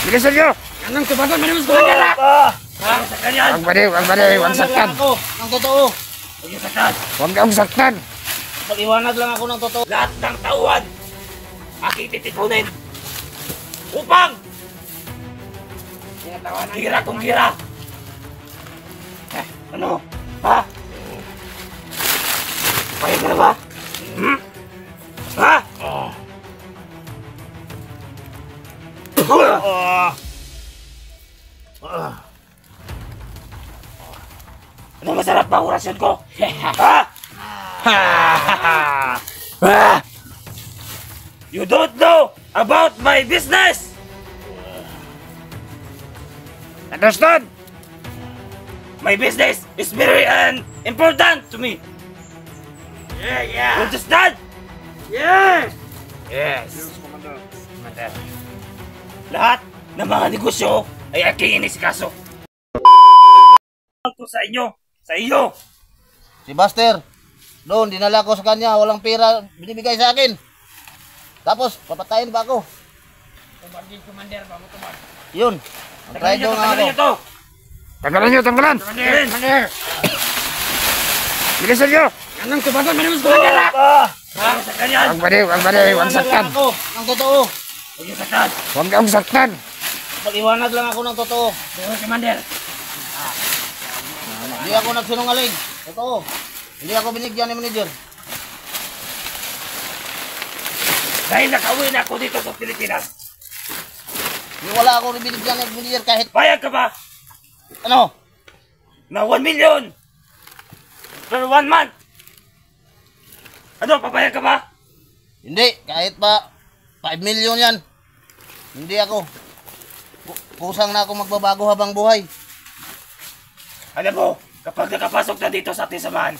Bilisan nyo! Anong tubagon? Manimos ko lang! Ang baliw, ang saktan. Ang totoo. Huwag kang saktan. Pag-iwanag lang ako ng totoo. Lahat ng tauhan aking titipunin upang gira kung gira. Ano? Ha? Payag ka na ba? Ha? Ano masarap ba orasyon ko? Ha? You don't know about my business! Understand? My business is very important to me. Yeah. Understand? Yes! Yes. Lahat ng mga negosyo ay aking inisikaso. Ko sa inyo, sa iyo. Si Buster, doon, dinala ko sa kanya, walang pera, binibigay sa akin. Tapos, papatayin ba ako? Commander, bago tumad. Yun, try doon nga ako. to. Tanggalan nyo, tanggalan! Commander. Bilisan nyo! Anong tubagon? Manimos ko lang! Sa ganyan. Ang baliw, ang saktan. Ako, ang totoo. Huwag yung saktan. Huwag kang saktan. Pag-iwanag lang ako ng totoo. Commander. Hindi ako nagsinungaling. Totoo. Hindi ako binigyan ni manager. Dahil nakauwi na ako dito sa Pilipinas, Hindi wala ako binigyan ni manager kahit payag ka ba ano. na 1 million per 1 month? Ano, papayag ka ba? Hindi, kahit pa 5 million yan. Hindi ako. Kusang na ako magbabago habang buhay. Alam mo, kapag nakapasok na dito sa ating samahan,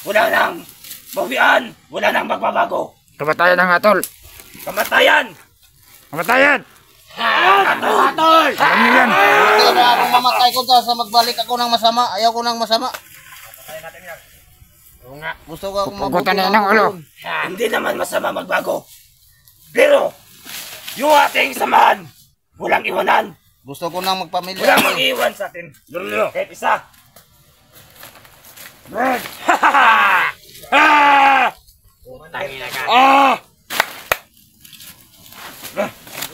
wala nang bawian, wala nang magbabago. Kamatayan ang hatol. Kamatayan! Kamatayan! Hatol! Alam nyo yan. Hindi na ako mamatay ko sa magbalik ako ng masama. Ayaw ko ng masama. Gusto ko akong Pupugutan na mabuti ng ulo. Hindi naman masama magbago. Pero, yung ating samahan, walang iwanan. Gusto ko nang magpamilya. Walang mag-iwan sa atin. Kahit isa.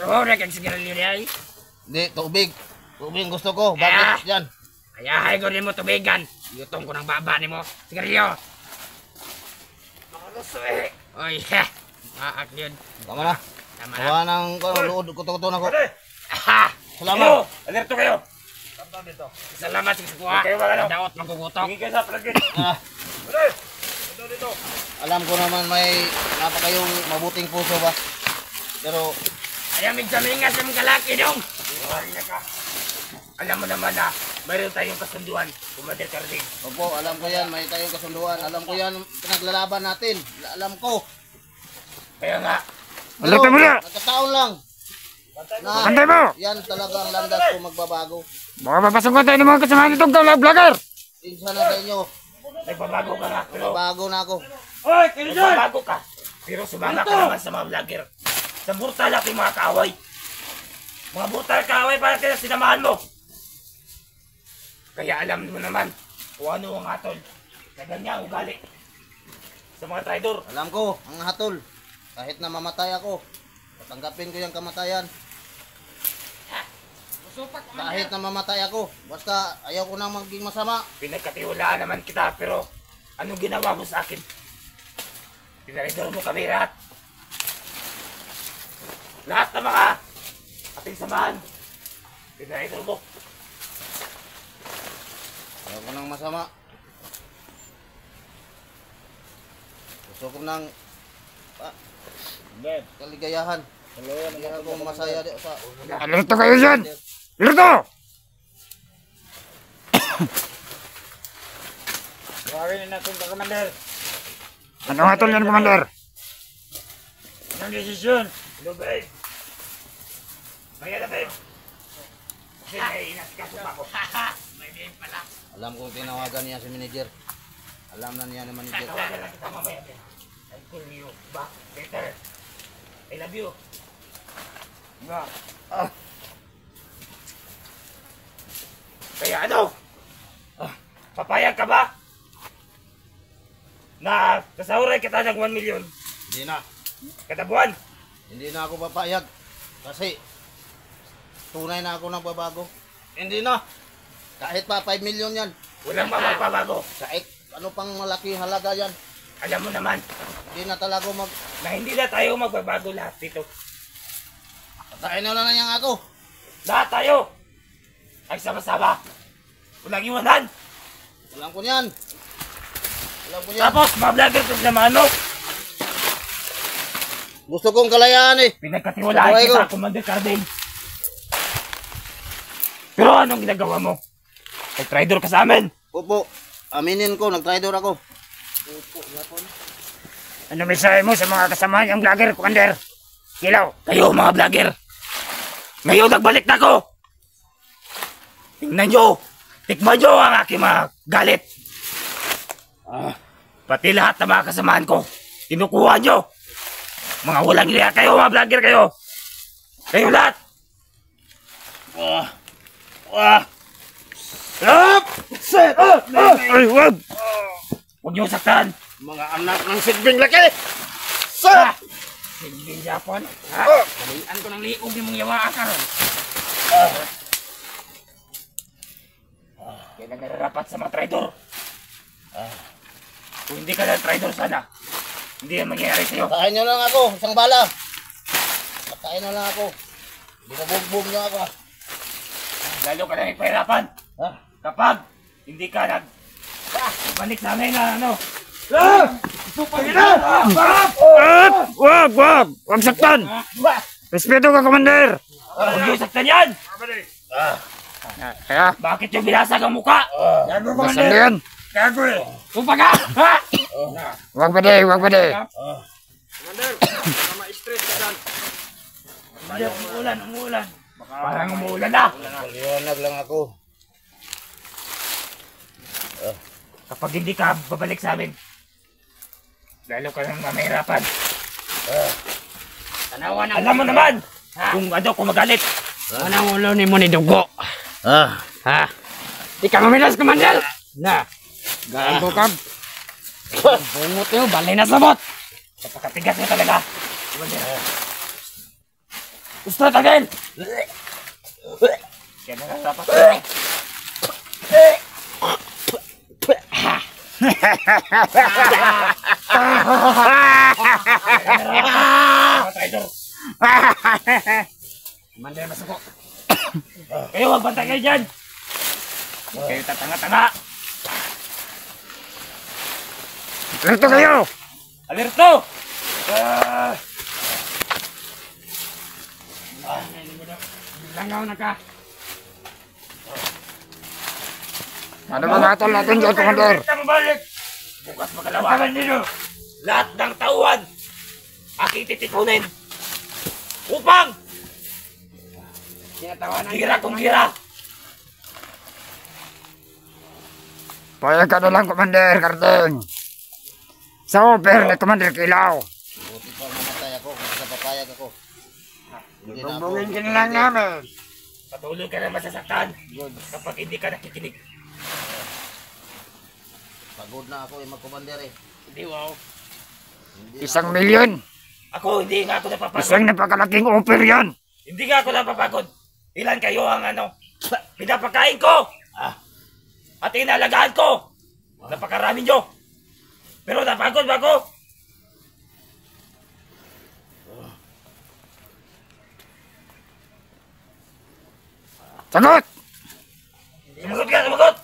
Oo, nagkagsigarilyo niya ay. Hindi, tubig. Tubig gusto ko. Bakit yan? Ayahay ko rin mo tubigan. Yutong ko ng baba ni mo. Sigarilyo. Makalusoy. Oy, maak yun. Tama na. Tama na. Gawa ng luod. Kuto-kuto na ko. Aha! Salamat. Alerto kayo. Salamat sa kuha. Kayo ba ano? Daot magkukutok. Tingin kayo sa plugin. Ah, alam ko naman may napakayong mabuting puso ba. Pero Ayaw migsamingas ng kalaki dong. Alam mo naman na mayroon tayong kasunduan, Commander Carding. opo, alam ko yan. May tayong kasunduan. Alam ko yan. Pinaglalaban natin. Alam ko. Kaya nga, Ulit mo na. Nagkataon lang. Na, Pantay mo. yan talaga ang landas ko magbabago. Baka mapasungkot tayo ng mga kasamahan itong vlogger. Insa na sa inyo. nagbabago ka nga. Pero, Bago na ako. Oy, nagbabago ka. Pero sumama ka naman sa mga vlogger. Sa brutal natin mga kaaway. Mga brutal kaaway para kaya sinamahan mo. Kaya alam mo naman kung ano ang hatol sa ganyan ugali sa mga traidor. Alam ko, ang hatol. Kahit na mamatay ako, tatanggapin ko yung kamatayan. Kahit na mamatay ako, basta ayaw ko nang maging masama. Pinagkatiwalaan naman kita pero anong ginawa mo sa akin? Pinaridor mo kami lahat. Lahat ng mga ating samahan. Pinaridor mo. Ayaw ko nang masama. Gusto ko nang kaligayahan. Hindi ako masaya di sa Alerto kayo dyan. Alerto! Gawin na natin ito, Commander. Ano hatol yan, Commander? Anong desisyon? Hello, babe. Kaya na, babe. Kasi may inasikaso pa ako. May babe pala. alam kong tinawagan niya si manager. Alam na niya ni manager. Tawagan lang kita mamaya, babe. I call you back later. I love you. Kaya ano? Papayag ka ba? Na kasahuray kita ng 1 million Hindi na. kada buwan. Hindi na ako papayag. Kasi tunay na ako nagbabago. Hindi na. Kahit pa 5 million yan. Walang magbabago. Kahit ano pang malaki halaga yan. Alam mo naman Hindi na talaga na hindi na tayo magbabago lahat dito. Patayin na lang yan ako. Lahat tayo ay sama-sama. Walang iwanan. Alam ko yan. Alam ko yan. Tapos, mga vlogger ko naman, no? Gusto kong kalayaan eh. Pinagkatiwalaan Sabay kita, ko. Commander Carding. Pero anong ginagawa mo? Nag-traitor ka sa amin. Opo. Aminin ko, nag-traitor ako. Ano mensahe mo sa mga kasama niyang vlogger, Commander? Kilaw. Kayo, mga vlogger. Ngayon, nagbalik na ako. Tingnan nyo. Tikman nyo ang aking mga galit. Pati lahat ng mga kasamahan ko. Kinukuha nyo. Mga walang liya kayo, mga vlogger kayo. Kayo lahat. Ay, wag! Huwag nyo saktan. Mga anak ng sidbing laki. Ha? Hindi Japon. Ha? Balian ko ng liog yung mga yawa ka. Kaya nararapat sa mga traidor. Kung hindi ka na traidor sana, hindi yan mangyayari sa'yo. Patayin nyo lang ako. Isang bala. Patayin nyo lang ako. Binubugbog nyo ako. Lalo ka na nagpahirapan. Ha? Kapag hindi ka balik sa amin na ano. Wag! Wag saktan! Respeto ka, Commander! Huwag nyo saktan yan! Kaya, Bakit yung binasag ang muka? nasan na yan? Gago eh! Tumpaga! Ha? Wag ba di, wag ba di? Hindi, umuulan. Parang umuulan na. Paliwanag lang ako. Kapag hindi ka babalik sa amin, lalo ka nang mamahirapan. Alam mo naman kung ano, kung magalit. Anong ulo ni mo ni Dugo? Ah. Ha? Di ka mamilas, Commander! Na! Gago ka! Bungot nyo, balay na sabot! Napakatigas mo talaga. Gusto tagin! Kaya na lang dapat. Mga traidor. Commander, masuko. Kayo, huwag bantay kayo dyan. Huwag kayo tatanga-tanga. Rito kayo! Alerto! Langaw na ka! Ano ba natol natin dyan, Commander? Balik! Bukas magkalawakan nyo. Lahat ng tauhan aking titipunin upang gira kung gira. Payag ka na lang, Commander Carding. Sa offer ni Commander Kilaw. Buti pa mamatay ako kung sa papayag ako. Hindi na ako. Bumbungin ka na lang namin. Patuloy ka na masasaktan kapag hindi ka nakikinig. Pagod na ako mag-commander eh. Hindi, wow. Hindi na 1 milyon. Ako, hindi nga ako napapagod. Isang napakalaking offer yan. Hindi nga ako napapagod. Ilan kayo ang pinapakain ko? At inalagaan ko. Napakarami nyo. Pero napagod ba ako? Sagot! Sumagot ka, sumagot!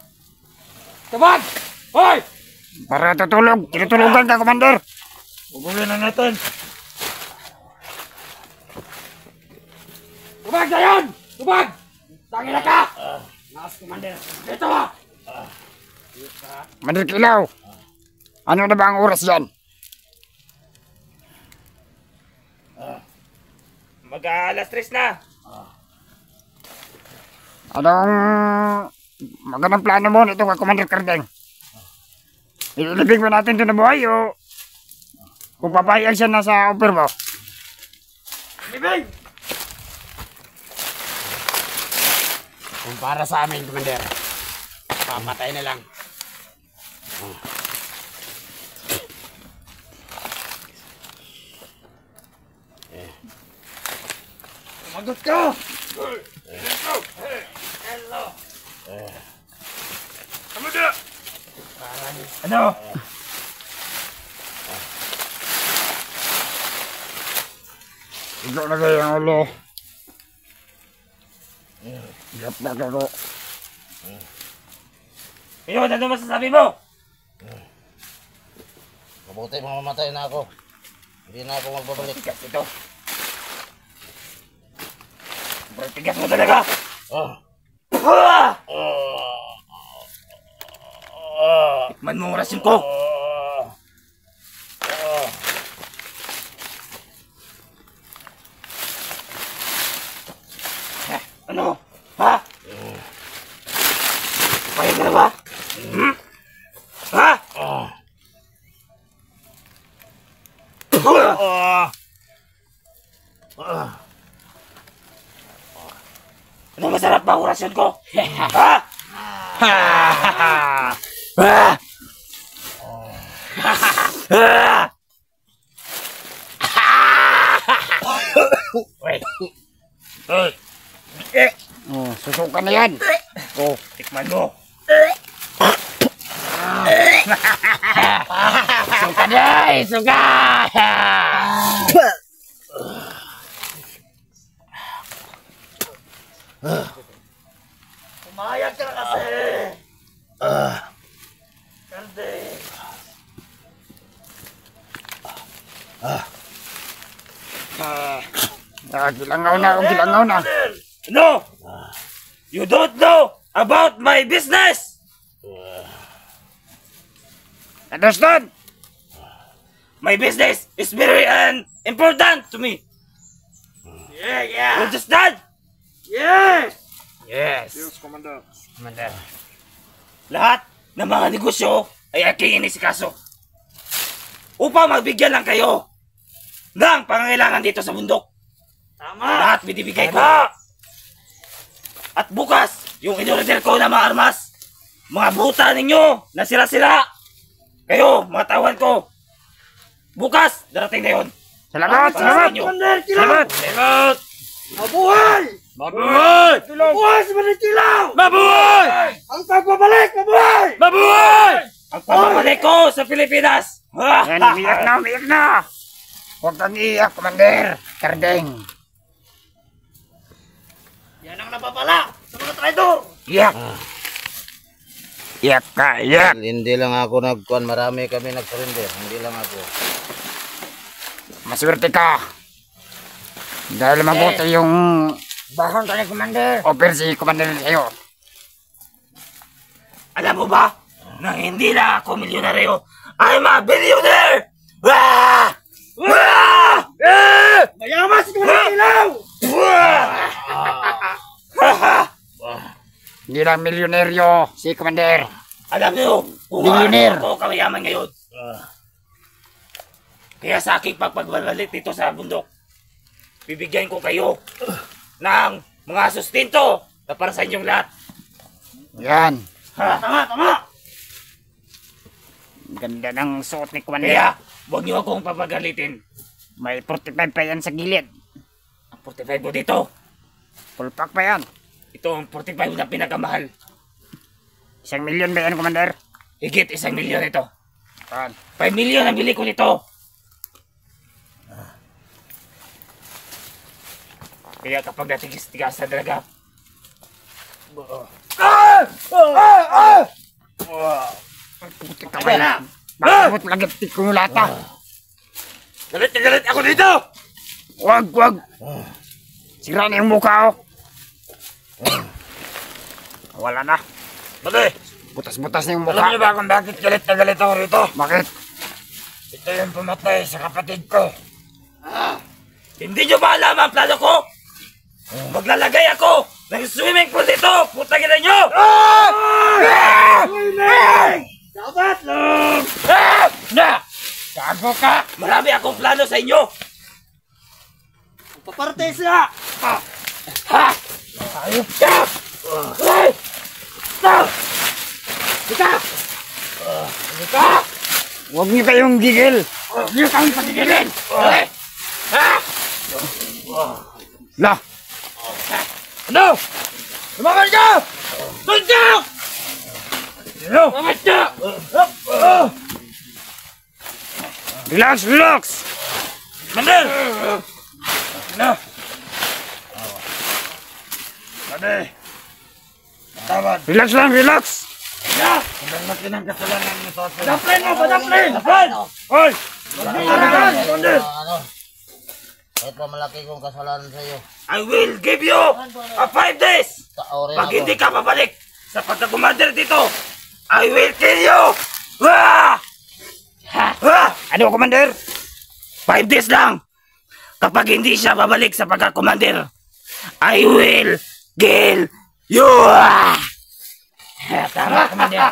Tabag! Hoy! Para tutulog. Tinutulugan ka, Commander. Bubulin na natin. Tubag na yan! Tubag! Tangin na ka! Naas, Commander. Dito ha! Commander Kilaw. Ano na ba ang oras yan? Mag-alas 3 na. Anong magandang plano mo nito kay Commander Carding? Ilibig mo natin ito na buhay o kung papayag siya na sa offer mo? Libig! Kung para sa amin, Commander. Papatay na lang. Magot ka! Hello. Kamuda! Ano? Ikaw na kayo ang ulo. Hirap na ako. Yun, ano masasabi mo? Mabuti mamamatay na ako. Hindi na ako magbabalik. Tigas ito. Sobrang tigas mo talaga. Tikman mo ang rasyon ko. Ano? Ha? Kaya ka na ba? Ha? Ano masarap ba ang orasyon ko? Ha? Wait. Oh, susukan na yan. Oh, tikman mo. Susukan na! Susukan! Umayag ka na kasi. Kande. Gilangaw na, gilangaw na. No! You don't know about my business! Understand? My business is very important to me. Yeah. Understand? Yes! Yes. Commander. Lahat ng mga negosyo ay aking inisikaso. Upang magbigyan lang kayo ng pangangailangan dito sa bundok. Tama! Lahat binibigay ko. At bukas, yung inorder ko na mga armas, mga buta ninyo na sira-sira. Kayo, mga tawan ko. Bukas, darating na yun. Salamat, Para sa salamat. inyo. Salamat. Salamat! Mabuhay! Mabuhay! Mabuhay sa Manitilaw! Mabuhay! Ang pagbabalik! Mabuhay! Mabuhay! Ang pababalik ko sa Pilipinas! Yan, umiyak na, umiyak na. Huwag kang iiyak, Commander. Kardeng. Yan ang napapala sa mga traidor! Iyak. Iyak ka, iyak. Hindi lang ako nagkuhan. Marami kami nag-surrender. Hindi lang ako. Maswerte ka. Dahil mabuti yung bahon ka ni Commander. Offer si Commander sa'yo. Alam mo ba na hindi na ako milyonaryo? I'm a billionaire! Ah! Ah! Ah! Mayaman si Manitilaw! Hindi lang milyoneryo si Commander. Alam niyo kung Billionaire. ako kamayaman ngayon. Kaya sa aking pagpagbalik dito sa bundok, bibigyan ko kayo ng mga sustento na para sa inyong lahat. Yan. Ha? Tama! Ganda ng suot ni Commander. Kaya, huwag niyo akong papagalitin. May 45 pa yan sa gilid. Ang 45 mo dito, Full pack pa yan. ito ang 45 na pinakamahal. 1,000,000 ba yan, Commander? Higit 1,000,000 ito. Yan. 5 million ang bili ko nito. Kaya kapag natigis-tigas na talaga, Puti ka ba na? Bakit mo lagati ko yung lata? galit na galit ako dito! Wag, wag. Sira na yung mukha, oh. Wala na. Pati, Butas-butas na yung alam mukha. niyo ba kung bakit galit na galit ako rito? Bakit? Ito yung pumatay sa kapatid ko. Hindi niyo ba alam ang plano ko? Maglalagay ako ng swimming pool dito! Putangin na niyo! Swimming! Dapat lang! Na! Gago ka! Marami akong plano sa inyo! Paparte siya! Ha! Ayop ka! Ay! No! Dika! Dika! Huwag niyo kayong gigil. Huwag niyo kami patigilin! Lah, Ano? Lumakan ka! Tuntok! Lumakan ka! relax, relax. Commander! Ano? Sabi. Tawad. Relax lang, relax. Yeah! Laki ng kasalanan mo sa akin. Daplin mo! Daplin! Daplin! Hoy! Ano? Kahit pa malaki kong kasalanan sa iyo. I will give you a 5 days! Kaorin Pag ako. hindi ka pabalik sa pagka-commander dito, I will kill you! Ah! Ah! Ano, Commander? 5 days lang! Kapag hindi siya babalik sa pagka-commander, I will kill you! Ah! Tama, Commander.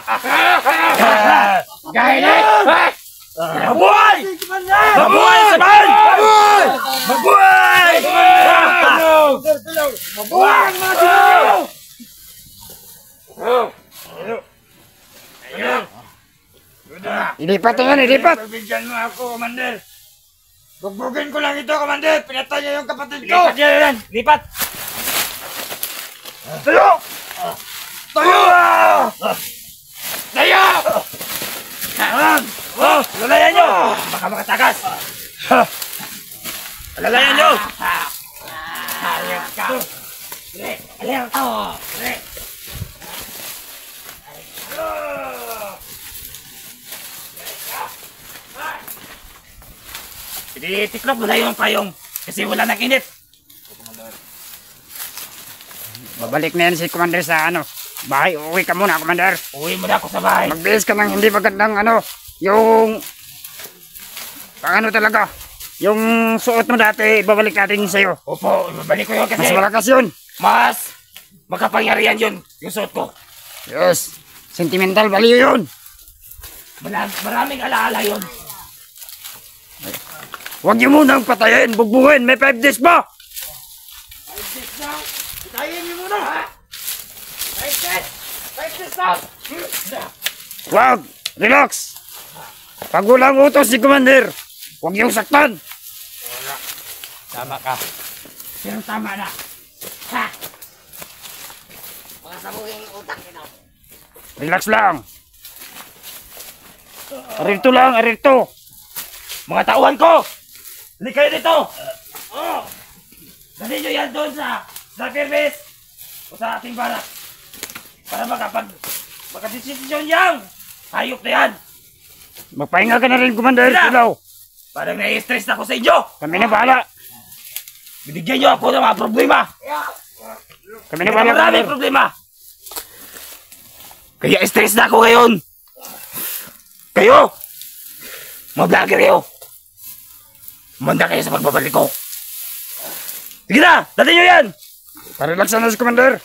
Gahilit! Mabuhay! Mabuhay sa bahay! Mabuhay! Mabuhay! Ilipat na yan, ilipat. Bigyan mo ako, Commander. Bugbugin ko lang ito, Commander. Pinatay niya yung kapatid ko. Lipat niya yan. Lipat. Tayo! Tayo! Tayo! Lalayan nyo! Baka makatakas. Lalayan nyo! Ayos ka! Ayos ka! Tiklop mo na yung payong kasi wala nang init. Babalik na yan si Commander sa bahay. Uwi ka muna, Commander. Uwi mo na ako sa bahay. Magbihis ka ng hindi magandang yung talaga. Yung suot mo dati, babalik natin sa'yo. Opo, ibabalik ko yun kasi Mas malakas yun. mas makapangyarihan yun yung suot ko. Yes. Sentimental value yun. Maraming alaala yun. Huwag niyo munang patayin, bugbugin. May 5 days pa. 5 days na! Itayin niyo muna! 5 days! 5 days na! Wag, relax. Pag walang utos si Commander, huwag niyong saktan. Tama ka. Pero tama na. Ha! Mga sabuging utak nito. Relax lang. Arirto lang, arirto. Mga tauhan ko! Hindi kayo dito! Dali nyo yan doon sa service o sa ating barak para makadesisyon yan! Hayop na yan! Magpahinga ka na rin, Commander. Sila! Ilaw. Parang nai-stress na ako sa inyo! Kami na bahala. Binigyan nyo ako ng mga problema! Kami na bahala, Maraming Commander. problema! Kaya stress na ako ngayon! Kayo! Mga vlogger kayo! Manda kayo sa pagbabalik ko! Sige na! Dali nyo yan! Parelax na si Commander.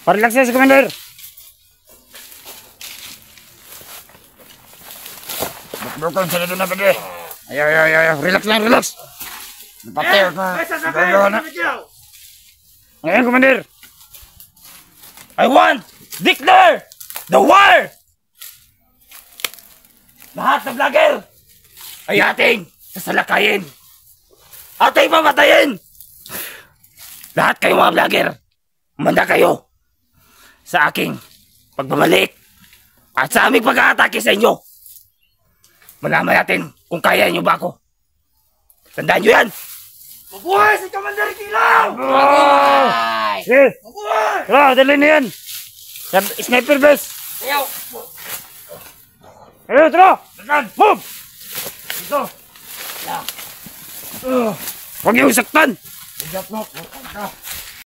Parelax na si Commander. Bukbukan sila doon na pwede. Ayaw. Relax lang, relax. Napatay ka. Ngayon, Commander. I want declare the war! Lahat ng vlogger ay ating sasalakayin. Ating mamatayin. Lahat kayo mga vlogger, manda kayo sa aking pagbabalik at sa aming pag-aatake sa inyo. Malaman natin kung kaya nyo ba ako. Tandaan nyo yan. Mabuhay si Commander Kilaw! Mabuhay! Mabuhay! Tara, dali na yan. Sniper base. Ayaw! Ayun, tara. Dagan! Move! Dito! Huwag yung saktan. Bigat mo!